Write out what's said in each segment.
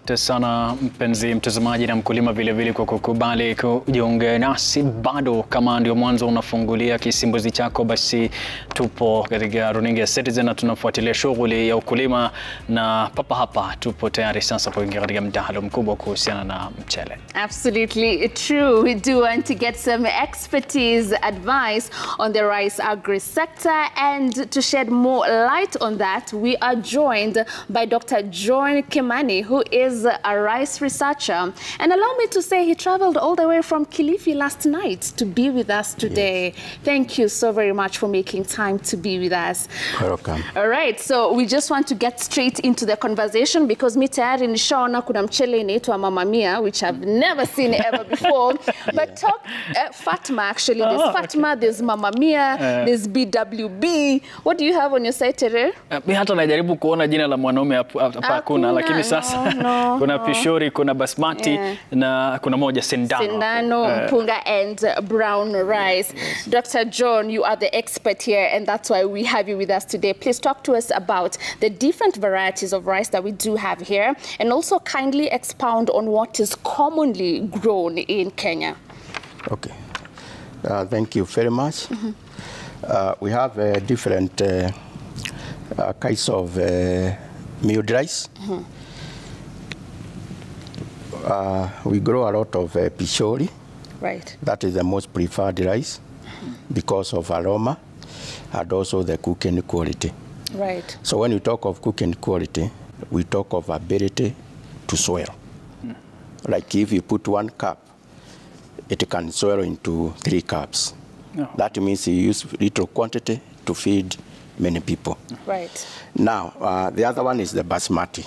Asante sana mpenzi mtazamaji na mkulima vile vile kwa kukubali kujiunga nasi. Bado kama ndio mwanzo unafungulia kisimbuzi chako, basi tupo katika runinga ya Citizen na tunafuatilia shughuli ya ukulima, na papa hapa tupo tayari sasa kuingia katika mdahalo mkubwa kuhusiana na mchele. Absolutely true. We do want to get some expertise advice on the rice agri sector, and to shed more light on that, we are joined by Dr. John Kimani, who is a rice researcher. And allow me to say he traveled all the way from Kilifi last night to be with us today. Yes. Thank you so very much for making time to be with us. Welcome. All right, so we just want to get straight into the conversation because mi tayari nishaona kuna mchele inaitwa Mama Mia, which I've never seen ever before. But talk Fatma, actually. There's Fatma, there's Mama Mia, there's BWB. What do you have on your site today? Mi hata najaribu kuona jina la mwanaume hapa hakuna, lakini sasa kuna Pishori, kuna Basmati na kuna moja Sindano, Mpunga and brown rice. Yes. Dr. John, you are the expert here, and that's why we have you with us today. Please talk to us about the different varieties of rice that we do have here, and also kindly expound on what is commonly grown in Kenya. Okay. Thank you very much. We have different kinds of milled rice. We grow a lot of Pishori. Right. That is the most preferred rice because of aroma and also the cooking quality. Right. So when we talk of cooking quality, we talk of ability to swell. Like if you put 1 cup, it can swell into 3 cups. Oh. That means you use little quantity to feed many people. Right. Now, the other one is the Basmati.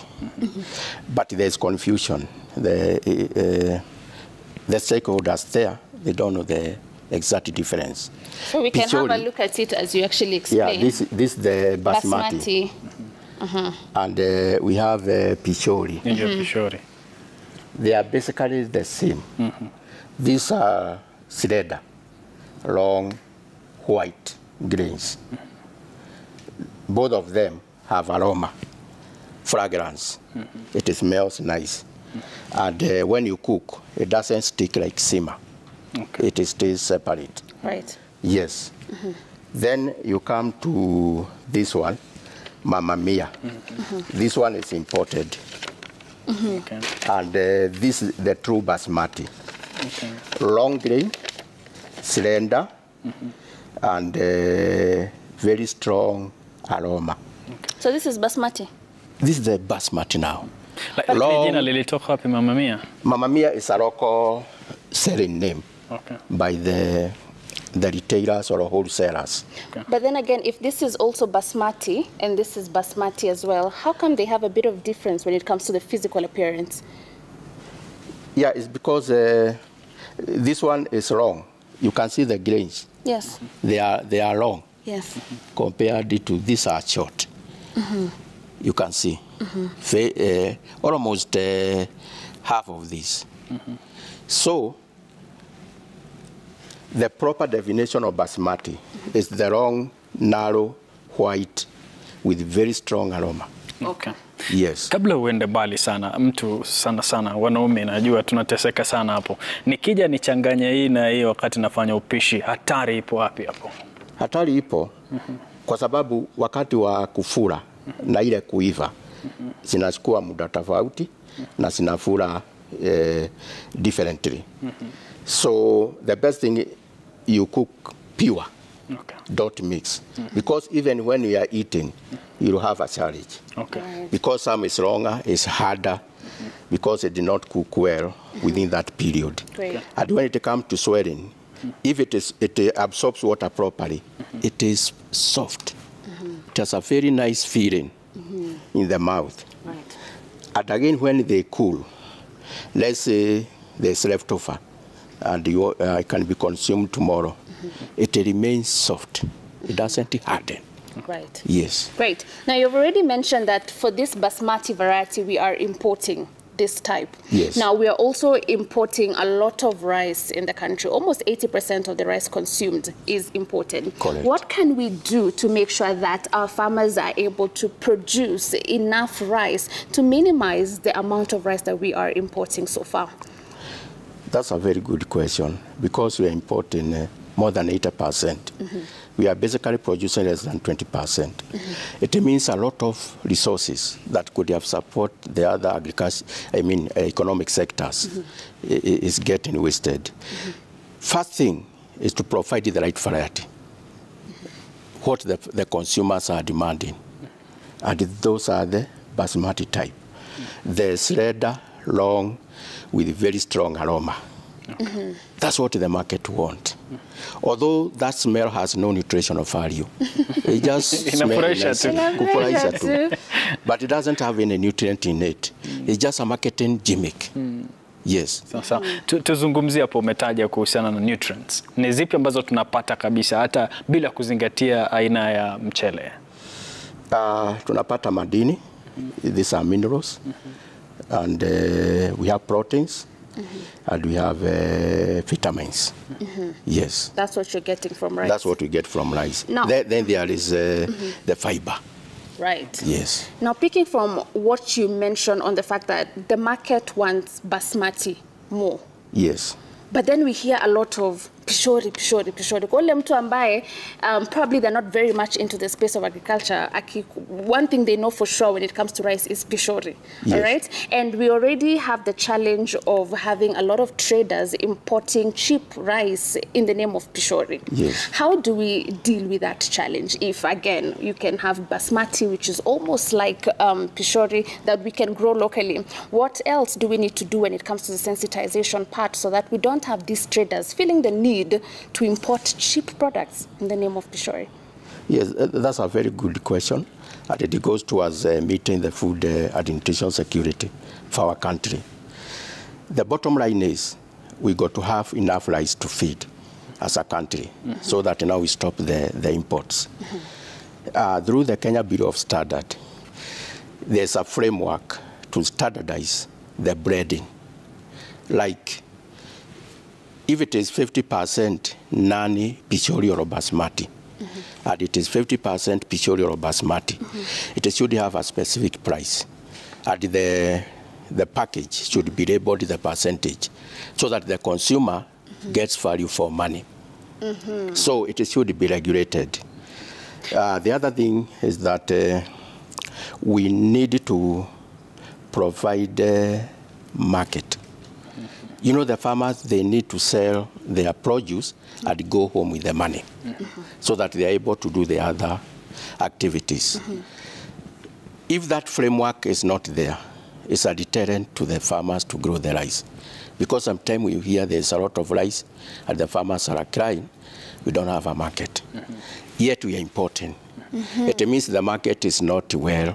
But there's confusion. The stakeholders there, they don't know the exact difference. So we can have a look at it as you actually explain. Yeah, this is the Basmati. And we have Pishori. Pishori. They are basically the same. These are slender, long, white grains. Both of them have aroma, fragrance. It smells nice. And when you cook, it doesn't stick like simmer. Okay. It stays separate. Right. Yes. Then you come to this one, Mama Mia. This one is imported. Okay. And this is the true Basmati. Okay. Long grain, slender, and very strong aroma. Okay. So this is Basmati? This is the Basmati now. Jina lilitoka wapi Mama Mia? Mama Mia is a local selling name by the retailers or wholesalers. Okay. But then again, if this is also Basmati and this is Basmati as well, how come they have a bit of difference when it comes to the physical appearance? Yeah, it's because this one is long. You can see the grains. Yes. They are long. Yes. Compared to these are short. You can see. Almost half of this. So the proper definition of Basmati is the long, narrow, white with very strong aroma. Okay. Yes. Kabla uende mbali sana, mtu sana wanaume najua tunateseka sana hapo. Nikija nichanganya hii na hii wakati nafanya upishi, hatari ipo wapi hapo? Hatari ipo kwa sababu wakati wa kufura na ile kuiva zinachukua muda tofauti na zinafura differently. So the best thing, you cook pure. Okay. Don't mix. Because even when you are eating, you'll have a challenge. Okay. Because some is longer, it's harder, because it did not cook well within that period. Great. And when it comes to swelling, if it absorbs water properly, it is soft. It has a very nice feeling in the mouth. Right. And again, when they cool, let's say there's leftover, and it can be consumed tomorrow, it remains soft. It doesn't harden. Right. Yes. Great. Now, you've already mentioned that for this Basmati variety, we are importing this type. Yes. Now, we are also importing a lot of rice in the country. Almost 80% of the rice consumed is imported. Correct. What can we do to make sure that our farmers are able to produce enough rice to minimize the amount of rice that we are importing so far? That's a very good question, because we are importing more than 80%. We are basically producing less than 20%. It means a lot of resources that could have supported the other agriculture, economic sectors, is getting wasted. First thing is to provide the right variety, what the consumers are demanding. And those are the basmati type. The slender, long, with very strong aroma. That's what the market wants. Although that smell has no nutritional value. It just smells nice. But it doesn't have any nutrient in it. It's just a marketing gimmick. Yes. Sasa tuzungumzie hapo, umetaja kuhusiana na nutrients. Ni zipi ambazo tunapata kabisa hata bila kuzingatia aina ya mchele? Tunapata madini. These are minerals. And we have proteins. And we have vitamins. Yes. That's what you're getting from rice. That's what we get from rice. Now, then there is the fiber. Right. Yes. Now, picking from what you mentioned on the fact that the market wants basmati more. Yes. But then we hear a lot of pishori. Kwa ule mtu ambaye probably they're not very much into the space of agriculture. One thing they know for sure when it comes to rice is pishori. Yes. All right? And we already have the challenge of having a lot of traders importing cheap rice in the name of pishori. Yes. How do we deal with that challenge if, again, you can have basmati, which is almost like pishori, that we can grow locally? What else do we need to do when it comes to the sensitization part so that we don't have these traders feeling the need to import cheap products in the name of pishori? Yes, that's a very good question. And it goes towards meeting the food and nutrition security for our country. The bottom line is we got to have enough rice to feed as a country, so that now we stop the imports. Through the Kenya Bureau of Standards, there's a framework to standardize the breeding. Like, if it is 50% Nani, Pishori, or Basmati, and it is 50% Pishori or Basmati, it should have a specific price. And the package should be labeled the percentage, so that the consumer gets value for money. So it should be regulated. The other thing is that we need to provide a market. You know, the farmers, they need to sell their produce and go home with the money, so that they are able to do the other activities. If that framework is not there, it's a deterrent to the farmers to grow the rice. Because sometimes we hear there's a lot of rice and the farmers are crying, we don't have a market. Yet we are importing. It means the market is not well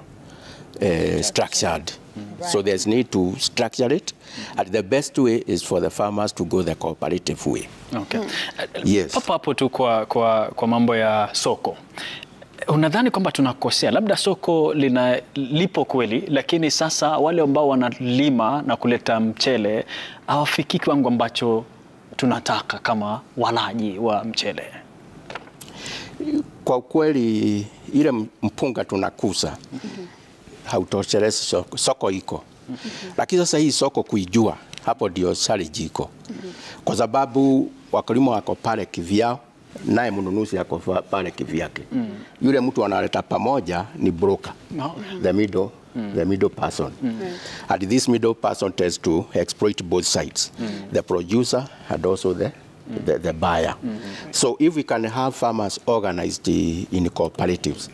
structured. So there's need to structure it, and the best way is for the farmers to go the cooperative way. Okay. Yes. Hapo tu kwa mambo ya soko. Unadhani kwamba tunakosea? Labda soko lipo kweli, lakini sasa wale ambao wanalima na kuleta mchele hawafiki kiwango ambacho tunataka kama walaji wa mchele. Kwa kweli ile mpunga tunakusa hautoshelezi soko iko. Lakini sasa hii soko kuijua, hapo ndio challenge iko. Kwa sababu wakulima wako pale kivyao, naye mnunuzi yako pale kivyake. Yule mtu analeta pamoja ni broker, the middle person. And this middle person tends to exploit both sides, the producer and also the buyer. So if we can have farmers organized in cooperatives,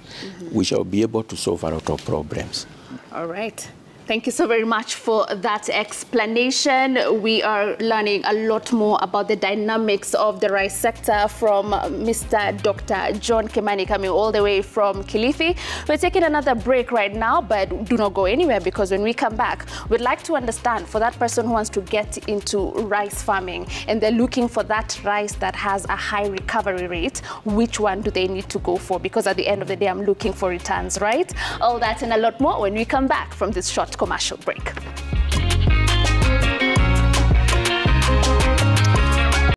we shall be able to solve a lot of problems. All right. Thank you so very much for that explanation. We are learning a lot more about the dynamics of the rice sector from Mr. Dr. John Kimani, coming all the way from Kilifi. We're taking another break right now, but do not go anywhere, because when we come back, we'd like to understand, for that person who wants to get into rice farming and they're looking for that rice that has a high recovery rate, which one do they need to go for? Because at the end of the day, I'm looking for returns, right? All that and a lot more when we come back from this short commercial break.